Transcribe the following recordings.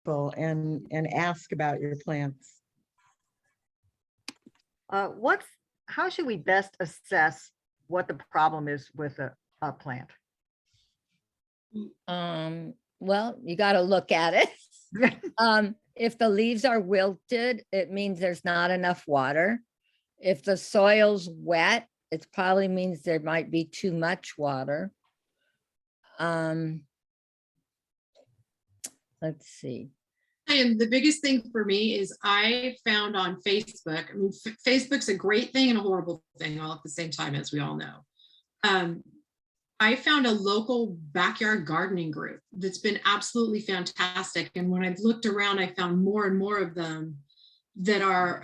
people and ask about your plants. How should we best assess what the problem is with a plant? Well, you got to look at it. If the leaves are wilted, it means there's not enough water. If the soil's wet, it probably means there might be too much water. Let's see. And the biggest thing for me is I found on Facebook, I mean, Facebook's a great thing and a horrible thing all at the same time, as we all know. I found a local backyard gardening group that's been absolutely fantastic. And when I've looked around, I found more and more of them that are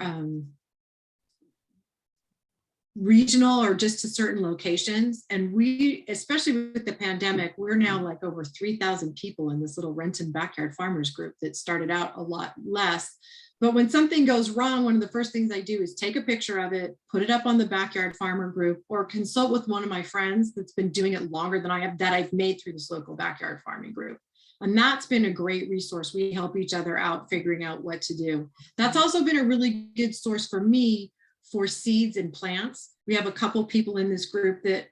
regional or just to certain locations. And we, especially with the pandemic, we're now like over 3,000 people in this little Renton Backyard Farmers group that started out a lot less. But when something goes wrong, one of the first things I do is take a picture of it, put it up on the Backyard Farmer group, or consult with one of my friends that's been doing it longer than I have, that I've made through this local backyard farming group. And that's been a great resource. We help each other out figuring out what to do. That's also been a really good source for me for seeds and plants. We have a couple people in this group that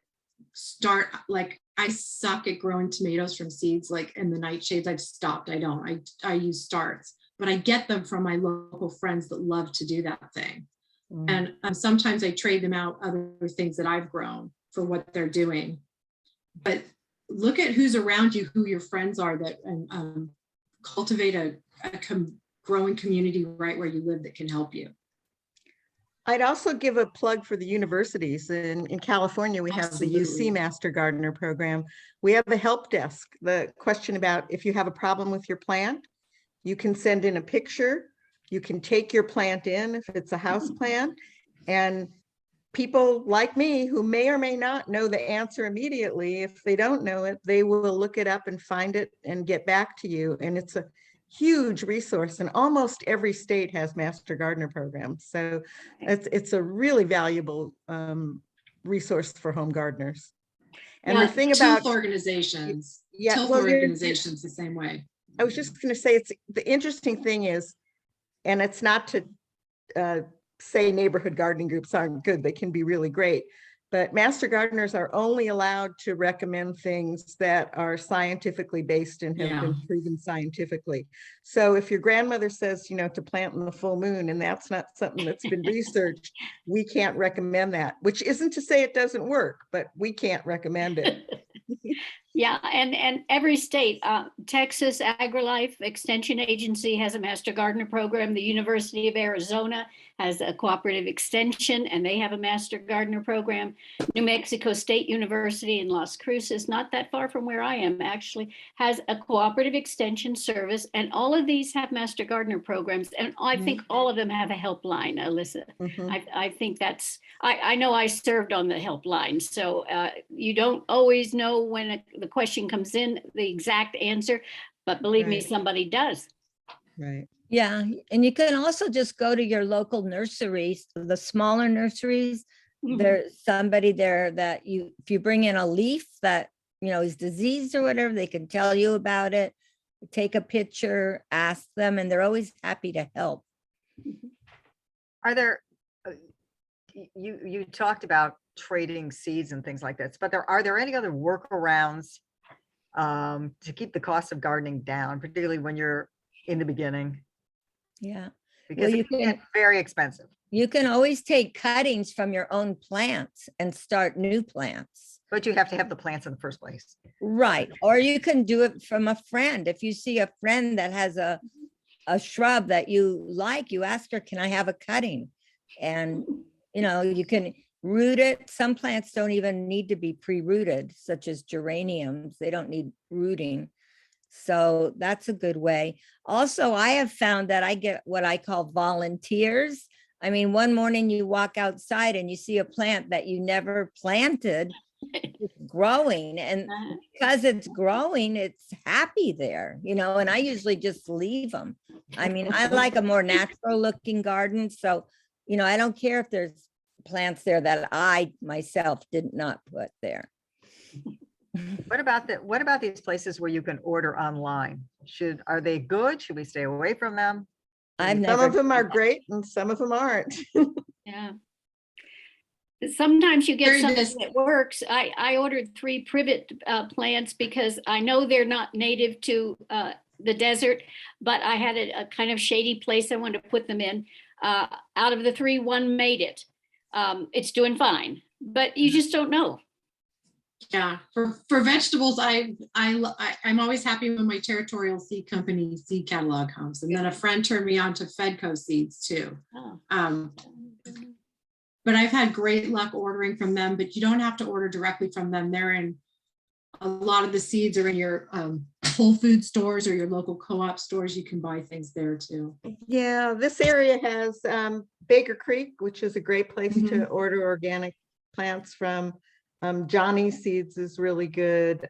start, like, I suck at growing tomatoes from seeds, like in the nightshades. I've stopped. I use starts, but I get them from my local friends that love to do that thing. And sometimes I trade them out other things that I've grown for what they're doing. But look at who's around you, who your friends are, that cultivate a growing community right where you live that can help you. I'd also give a plug for the universities. In California, we have the UC Master Gardener program. We have a help desk. The question about if you have a problem with your plant, you can send in a picture. You can take your plant in if it's a house plant. And people like me who may or may not know the answer immediately, if they don't know it, they will look it up and find it and get back to you. And it's a huge resource, and almost every state has master gardener programs. So it's a really valuable resource for home gardeners. And the thing about TILF organizations, yeah, TILF well, organizations the same way. I was just going to say, it's the interesting thing is, and it's not to say neighborhood gardening groups aren't good, they can be really great, but master gardeners are only allowed to recommend things that are scientifically based and have been proven scientifically. So if your grandmother says, you know, to plant in the full moon, and that's not something that's been researched, we can't recommend that, which isn't to say it doesn't work, but we can't recommend it. Yeah, and every state, Texas AgriLife Extension Agency has a master gardener program. The University of Arizona has a cooperative extension, and they have a master gardener program. New Mexico State University in Las Cruces, not that far from where I am, actually has a cooperative extension service, and all of these have master gardener programs. And I think all of them have a helpline, Alyssa. I think that's, I know I served on the helpline, so you don't always know when the question comes in, the exact answer, but believe me, somebody does. Right. Yeah, and you can also just go to your local nurseries, the smaller nurseries. There's somebody there that if you bring in a leaf that, you know, is diseased or whatever, they can tell you about it. Take a picture, ask them, and they're always happy to help. Are there, you talked about trading seeds and things like that, but are there any other workarounds to keep the cost of gardening down, particularly when you're in the beginning? Yeah, Because well, it can get very expensive. You can always take cuttings from your own plants and start new plants. But you have to have the plants in the first place. Right. Or you can do it from a friend. If you see a friend that has a shrub that you like, you ask her, can I have a cutting? And, you know, you can root it. Some plants don't even need to be pre-rooted, such as geraniums. They don't need rooting. So that's a good way. Also, I have found that I get what I call volunteers. I mean, one morning you walk outside and you see a plant that you never planted growing, and because it's growing, it's happy there, you know, and I usually just leave them. I mean, I like a more natural looking garden. So, you know, I don't care if there's plants there that I myself did not put there. What about these places where you can order online? are they good? Should we stay away from them? I've Some never. of them are done that. great and some of them aren't. Yeah. Sometimes you get Very something dis- that works. I ordered 3 privet plants because I know they're not native to the desert, but I had a kind of shady place I wanted to put them in. Out of the 3, 1 made it. It's doing fine, but you just don't know. Yeah, for vegetables, I'm always happy when my territorial seed company seed catalog comes. And then a friend turned me on to Fedco seeds too. Oh. But I've had great luck ordering from them, but you don't have to order directly from them. They're in, a lot of the seeds are in your Whole Food stores or your local co-op stores. You can buy things there too. Yeah, this area has Baker Creek, which is a great place to Mhm. order organic plants from. Johnny Seeds is really good.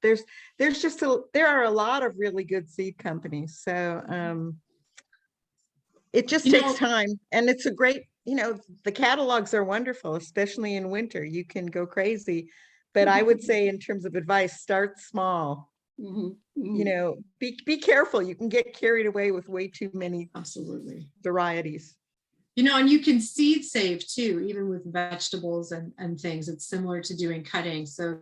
There's just there are a lot of really good seed companies. So it just You takes know- time, and it's a great, the catalogs are wonderful, especially in winter. You can go crazy. But I would say in terms of advice, start small. Mhm, You mhm. know, be careful. You can get carried away with way too many Absolutely. varieties. And you can seed save too, even with vegetables and things. It's similar to doing cutting. So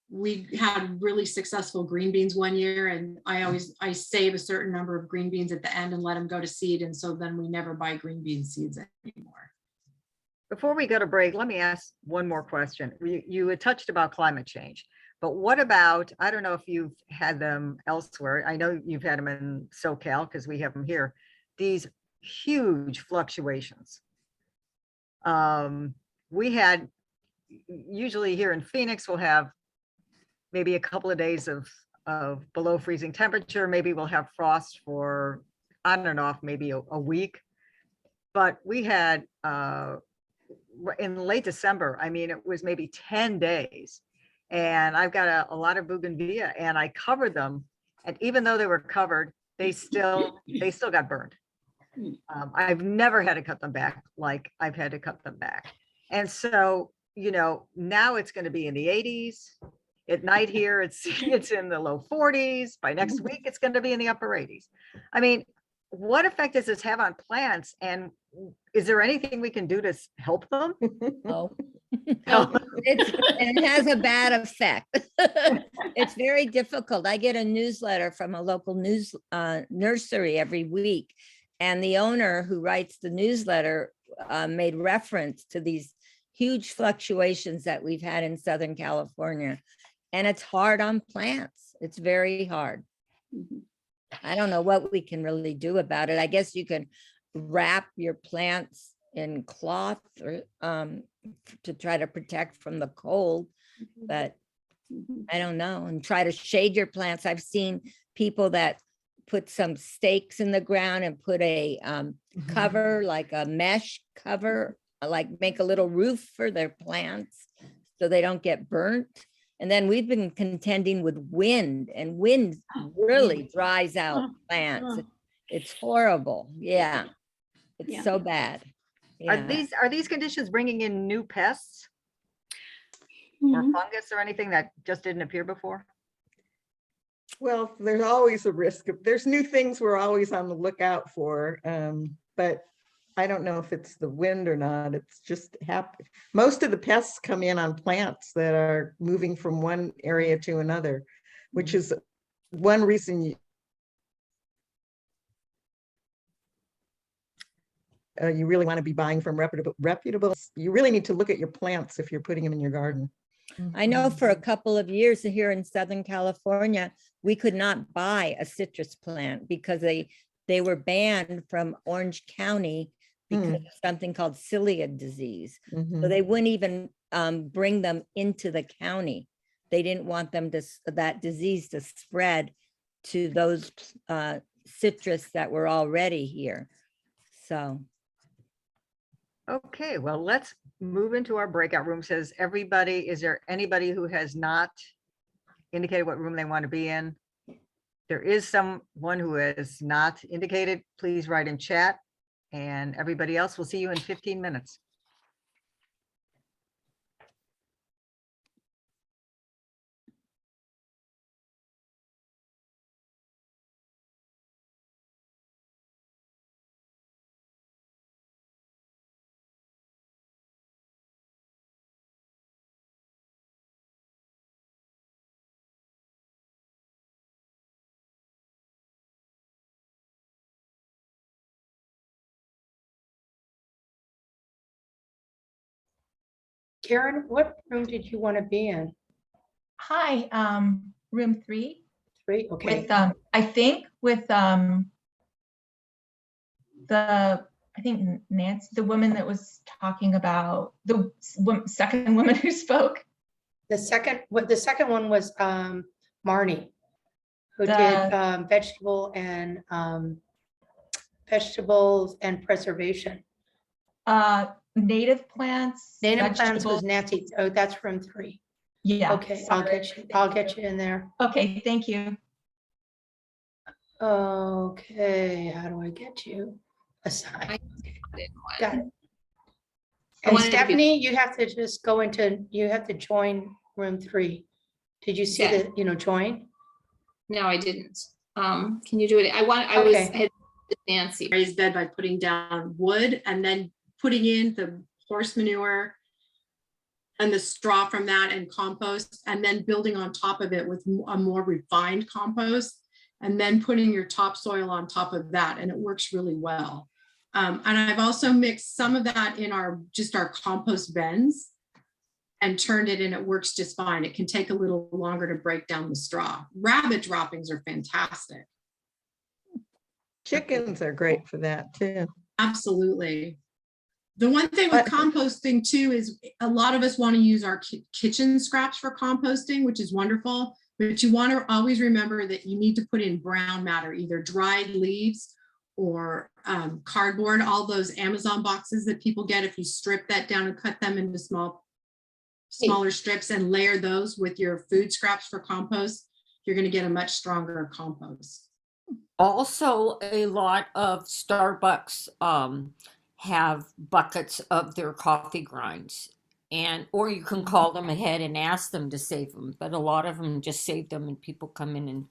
we had really successful green beans one year, and I save a certain number of green beans at the end and let them go to seed. And so then we never buy green bean seeds anymore. Before we go to break, let me ask one more question. You had touched about climate change, but what about, I don't know if you've had them elsewhere. I know you've had them in SoCal because we have them here. These huge fluctuations. We had, usually here in Phoenix, we'll have maybe a couple of days of below freezing temperature. Maybe we'll have frost for on and off, maybe a week. But we had, in late December, I mean, it was maybe 10 days. And I've got a lot of bougainvillea, and I covered them. And even though they were covered, they still got burned. I've never had to cut them back like I've had to cut them back. And so, now it's going to be in the 80s. At night here, it's in the low 40s. By next week, it's going to be in the upper 80s. I mean, what effect does this have on plants? And is there anything we can do to help them? Oh. And it has a bad effect. It's very difficult. I get a newsletter from a local nursery every week. And the owner who writes the newsletter made reference to these huge fluctuations that we've had in Southern California. And it's hard on plants. It's very hard. Mhm. I don't know what we can really do about it. I guess you can wrap your plants in cloth or to try to protect from the cold, but Mhm. I don't know, and try to shade your plants. I've seen people that put some stakes in the ground and put a cover, like a mesh cover, like make a little roof for their plants so they don't get burnt. And then we've been contending with wind, and wind really dries out plants. It's horrible. Yeah. It's Yeah. so bad. Yeah. Are these conditions bringing in new pests or Mhm. fungus or anything that just didn't appear before? Well, there's always a risk of, there's new things we're always on the lookout for. But I don't know if it's the wind or not. It's just most of the pests come in on plants that are moving from one area to another, which is one reason you really want to be buying from reputable. You really need to look at your plants if you're putting them in your garden. I know for a couple of years here in Southern California, we could not buy a citrus plant because they were banned from Orange County because of something called celiac disease. So Mhm. they wouldn't even bring them into the county. They didn't want them that disease to spread to those citrus that were already here. So. Okay, well, let's move into our breakout room. Says everybody, is there anybody who has not indicated what room they want to be in? There is someone who has not indicated. Please write in chat. And everybody else, will see you in 15 minutes. Karen, what room did you want to be in? Hi, room 3 Three? Okay. with, I think with, I think Nancy, the woman that was talking about, the second woman who spoke. The second one was Marnie, who did The- vegetables and preservation. Native plants. Native plants was vegetables. Nancy. Oh, that's room 3. Yeah. Okay, sorry. I'll get you in there. Okay, thank you. Okay, how do I get you assigned? Got it. I And wanted to be- Stephanie, you have to just go into, you have to join room 3. Did you see Yeah. the, join? No, I didn't. Can you do it? I Okay. had Nancy. Raised bed by putting down wood and then putting in the horse manure and the straw from that and compost, and then building on top of it with a more refined compost, and then putting your topsoil on top of that, and it works really well. And I've also mixed some of that in our compost bins and turned it, and it works just fine. It can take a little longer to break down the straw. Rabbit droppings are fantastic. Chickens are great for that too. Absolutely. The one thing with But- composting too is a lot of us want to use our kitchen scraps for composting, which is wonderful. But you want to always remember that you need to put in brown matter, either dried leaves or cardboard, all those Amazon boxes that people get. If you strip that down and cut them into smaller strips and layer those with your food scraps for compost, you're going to get a much stronger compost. Also, a lot of Starbucks have buckets of their coffee grinds, or you can call them ahead and ask them to save them. But a lot of them just save them, and people come in and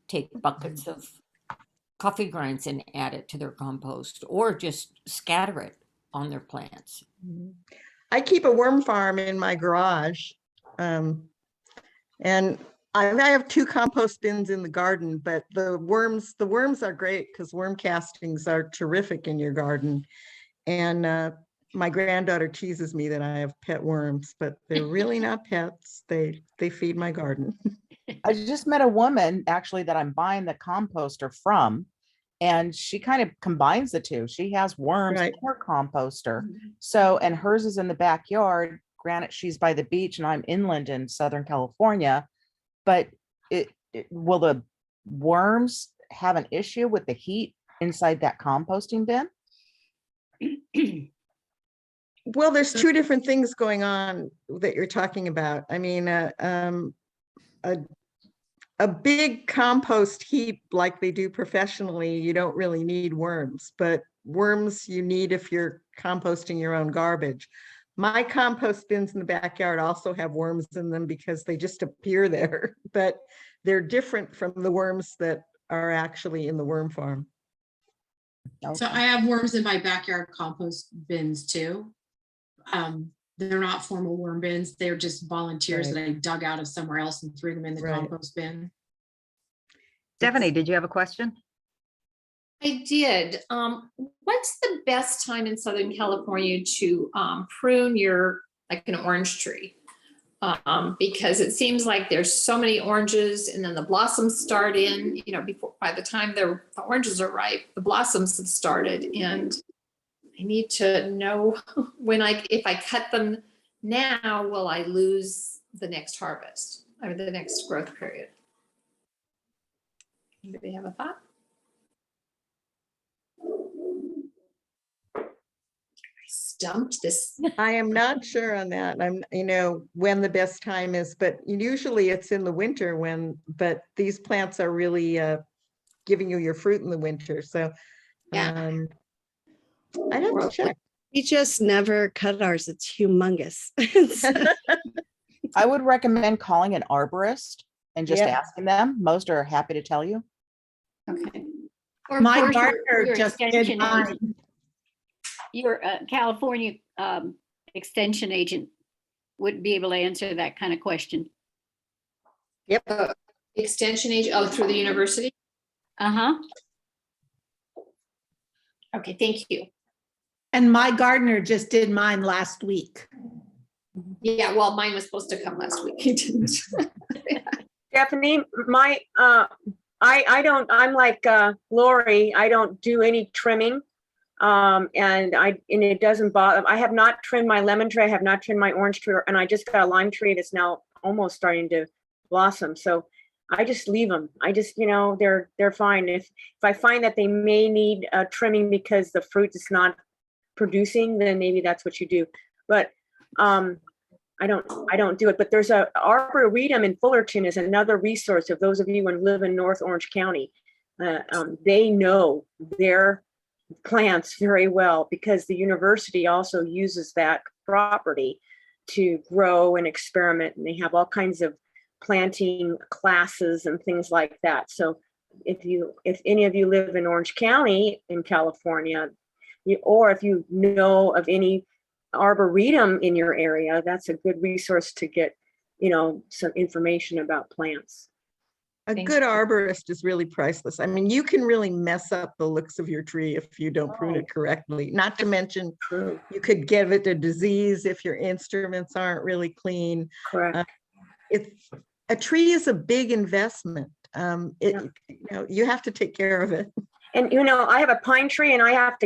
take buckets of coffee grinds and add it to their compost, or just scatter it on their plants. I keep a worm farm in my garage. And I have 2 compost bins in the garden, but the worms are great because worm castings are terrific in your garden. And my granddaughter teases me that I have pet worms, but they're really not pets. They feed my garden. I just met a woman actually that I'm buying the composter from, and she kind of combines the two. She has worms Right. in her composter. So, and hers is in the backyard. Granted, she's by the beach and I'm inland in Southern California, but will the worms have an issue with the heat inside that composting bin? Well, there's 2 different things going on that you're talking about. I mean, a big compost heap like they do professionally, you don't really need worms, but worms you need if you're composting your own garbage. My compost bins in the backyard also have worms in them because they just appear there, but they're different from the worms that are actually in the worm farm. So I have worms in my backyard compost bins too. They're not formal worm bins. They're just volunteers Right. that I dug out of somewhere else and threw them in the Right. compost bin. Stephanie, did you have a question? I did. What's the best time in Southern California to prune like an orange tree? Because it seems like there's so many oranges and then the blossoms start by the time the oranges are ripe, the blossoms have started, and I need to know if I cut them now, will I lose the next harvest or the next growth period? Anybody have a thought? I stumped this. I am not sure on that. When the best time is, but usually it's in the winter but these plants are really giving you your fruit in the winter. So Yeah. I'd have to check. We just never cut ours. It's humongous. I would recommend calling an arborist and just Yeah. asking them. Most are happy to tell you. Okay. My Or- gardener just did extension mine. agent. Your California extension agent would be able to answer that kind of question. Extension agent, through the university? Uh-huh. Okay, thank you. And my gardener just did mine last week. Yeah, well, mine was supposed to come last week. It didn't. Stephanie, I'm like Lori, I don't do any trimming. And it doesn't bother. I have not trimmed my lemon tree. I have not trimmed my orange tree, and I just got a lime tree that's now almost starting to blossom. So I just leave them. I just, they're fine. If I find that they may need trimming because the fruit is not producing, then maybe that's what you do. But I don't do it. But there's a Arboretum in Fullerton is another resource of those of you who live in North Orange County. They know their plants very well because the university also uses that property to grow and experiment, and they have all kinds of planting classes and things like that. So if any of you live in Orange County in California, or if you know of any Arboretum in your area, that's a good resource to get, some information about plants. A good arborist is really priceless. I mean, you can really mess up the looks of your tree if you don't prune it correctly. Not to mention, you could give it a disease if your instruments aren't really clean. Correct. A tree is a big investment. You have to take care of it. And I have a pine tree, and I have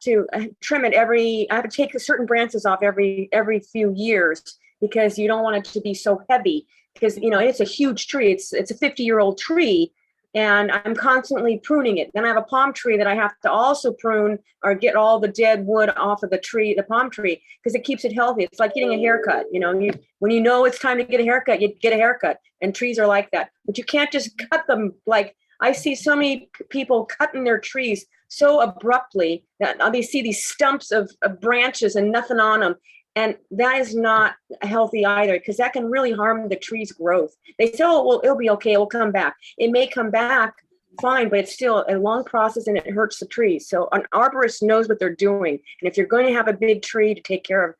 to trim it I have to take certain branches off every few years because you don't want it to be so heavy. Because it's a huge tree. It's a 50-year-old tree, and I'm constantly pruning it. Then I have a palm tree that I have to also prune or get all the dead wood off of the palm tree, because it keeps it healthy. It's like getting a haircut. When it's time to get a haircut, you get a haircut. And trees are like that. But you can't just cut them. Like I see so many people cutting their trees so abruptly that they see these stumps of branches and nothing on them. And that is not healthy either, because that can really harm the tree's growth. They say, oh, well, it'll be okay. It will come back. It may come back fine, but it's still a long process and it hurts the trees. So an arborist knows what they're doing. And if you're going to have a big tree to take care of,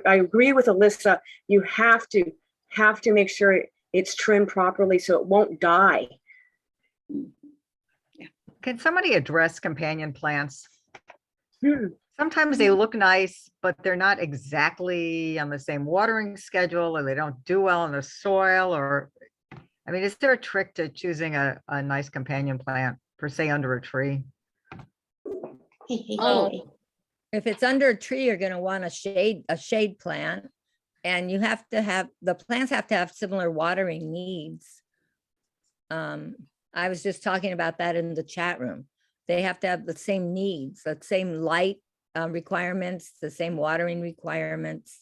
I agree with Alyssa, you have to make sure it's trimmed properly so it won't die. Can somebody address companion plants? Sometimes they look nice, but they're not exactly on the same watering schedule, or they don't do well in the soil, is there a trick to choosing a nice companion plant per se under a tree? Oh, if it's under a tree, you're going to want a shade plant, and the plants have to have similar watering needs. I was just talking about that in the chat room. They have to have the same needs, the same light requirements, the same watering requirements.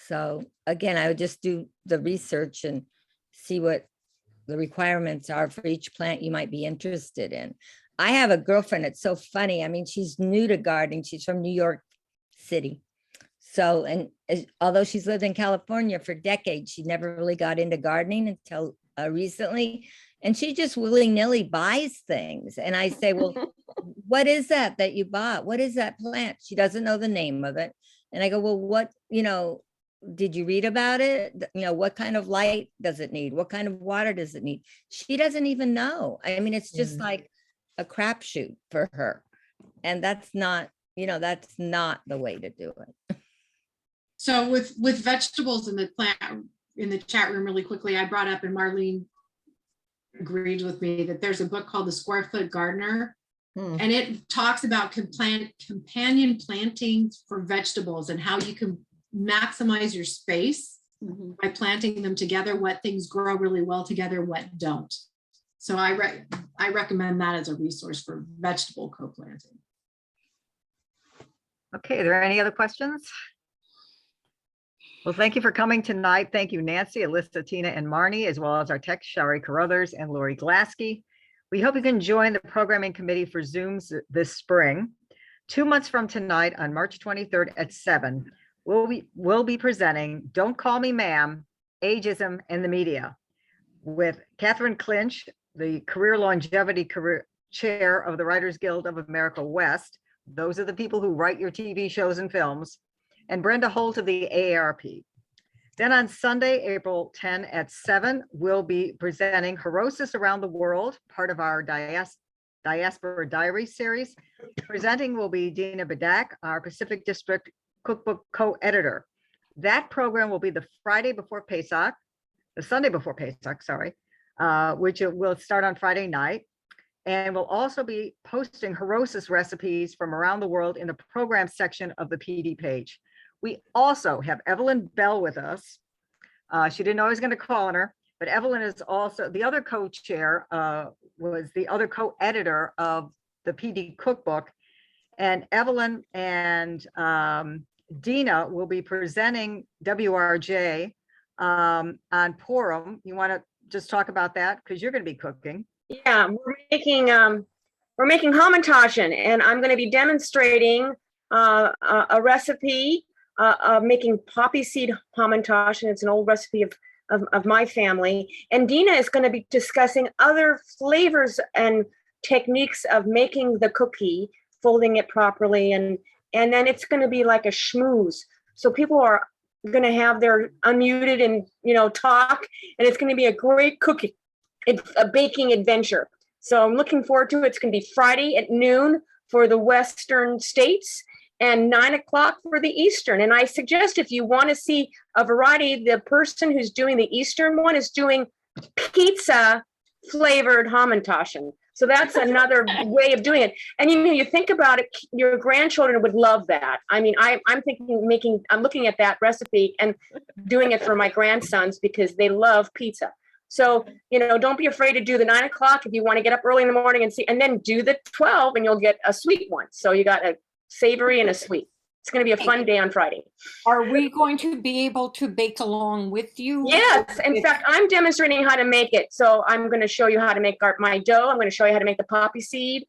So again, I would just do the research and see what the requirements are for each plant you might be interested in. I have a girlfriend, it's so funny. I mean, she's new to gardening. She's from New York City. So, although she's lived in California for decades, she never really got into gardening until recently. And she just willy-nilly buys things. And I say, well, what is that you bought? What is that plant? She doesn't know the name of it. And I go, well, what, did you read about it? What kind of light does it need? What kind of water does it need? She doesn't even know. I mean, it's just like a crapshoot for her. And that's not the way to do it. So with vegetables in the chat room really quickly, I brought up, and Marlene agreed with me, that there's a book called The Square Foot Gardener. And it talks about companion plantings for vegetables and how you can maximize your space by planting them together, what things grow really well together, what don't. So I recommend that as a resource for vegetable co-planting. Okay, are there any other questions? Well, thank you for coming tonight. Thank you, Nancy, Alyssa, Tina, and Marnie, as well as our tech, Shari Carruthers and Lori Glaske. We hope you can join the programming committee for Zooms this spring. 2 months from tonight, on March 23rd at 7, we'll be presenting Don't Call Me Ma'am, Ageism in the Media with Catherine Clinch, the Career Longevity Chair of the Writers Guild of America West. Those are the people who write your TV shows and films. And Brenda Holt of the AARP. Then on Sunday, April 10 at 7, we'll be presenting Horosis Around the World, part of our Diaspora Diary series. Presenting will be Dina Bedak, our Pacific District Cookbook co-editor. That program will be the Friday before Pesach, the Sunday before Pesach, sorry, which it will start on Friday night. And we'll also be posting Herosis recipes from around the world in the program section of the PD page. We also have Evelyn Bell with us. She didn't know I was going to call on her, but Evelyn is also the other co-chair, was the other co-editor of the PD cookbook. And Evelyn and Dina will be presenting WRJ on Purim. You want to just talk about that because you're going to be cooking. Yeah, we're making hamantaschen, and I'm going to be demonstrating a recipe of making poppy seed hamantaschen. It's an old recipe of my family, and Dina is going to be discussing other flavors and techniques of making the cookie, folding it properly, and then it's going to be like a schmooze. So people are going to have their unmuted and talk, and it's going to be a great cookie. It's a baking adventure. So I'm looking forward to it. It's going to be Friday at noon for the Western states and 9 o'clock for the Eastern. And I suggest if you want to see a variety, the person who's doing the Eastern one is doing pizza flavored hamantaschen. So that's another way of doing it. And you think about it, your grandchildren would love that. I mean, I'm looking at that recipe and doing it for my grandsons because they love pizza. So, don't be afraid to do the 9 o'clock if you want to get up early in the morning and then do the 12 and you'll get a sweet one. So you got a savory and a sweet. It's going to be a fun day on Friday. Are we going to be able to bake along with you? Yes. In fact, I'm demonstrating how to make it. So I'm going to show you how to make my dough. I'm going to show you how to make the poppy seed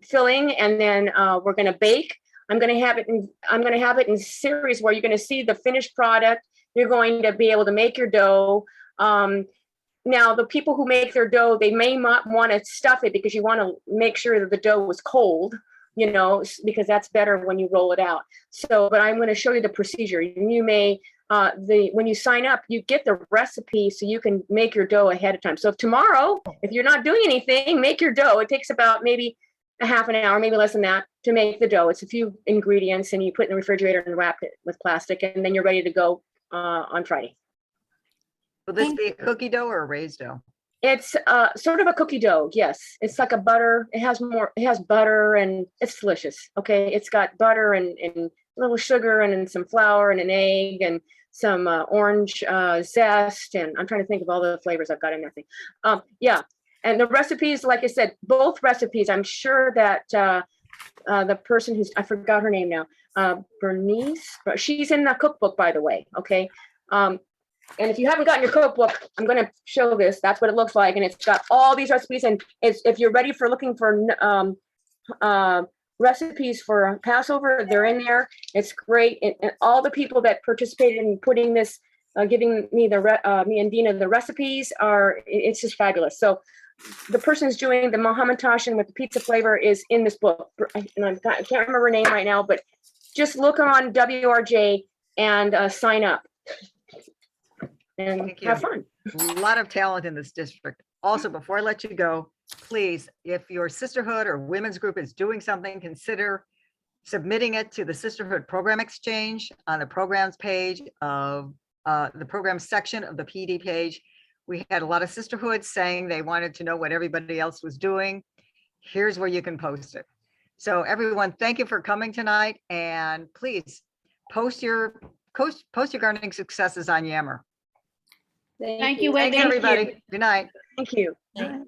filling, and then we're going to bake. I'm going to have it in series where you're going to see the finished product. You're going to be able to make your dough. Now, the people who make their dough, they may not want to stuff it because you want to make sure that the dough is cold, because that's better when you roll it out. So, but I'm going to show you the procedure. You may, when you sign up, you get the recipe so you can make your dough ahead of time. So if tomorrow, if you're not doing anything, make your dough. It takes about maybe a half an hour, maybe less than that, to make the dough. It's a few ingredients and you put it in the refrigerator and wrap it with plastic, and then you're ready to go on Friday. Will this be a cookie dough or a raised dough? It's sort of a cookie dough. Yes. It's like a butter. It has butter and it's delicious. Okay. It's got butter and a little sugar and some flour and an egg and some orange zest. And I'm trying to think of all the flavors I've got in there. Yeah. And the recipes, like I said, both recipes, I'm sure that the person I forgot her name now, Bernice, she's in the cookbook, by the way. Okay. And if you haven't gotten your cookbook, I'm going to show this. That's what it looks like. And it's got all these recipes. And if you're ready for looking for recipes for Passover, they're in there. It's great. And all the people that participated in putting this, giving me me and Dina the recipes it's just fabulous. So the person who's doing the hamantaschen with the pizza flavor is in this book. And I can't remember her name right now, but just look on WRJ and sign up. And have fun. A lot of talent in this district. Also, before I let you go, please, if your sisterhood or women's group is doing something, consider submitting it to the Sisterhood Program Exchange on the programs page of the programs section of the PD page. We had a lot of sisterhoods saying they wanted to know what everybody else was doing. Here's where you can post it. So everyone, thank you for coming tonight, and please post your gardening successes on Yammer. Thank you, Thanks, Wendy. everybody. Good night. Thank you. Bye.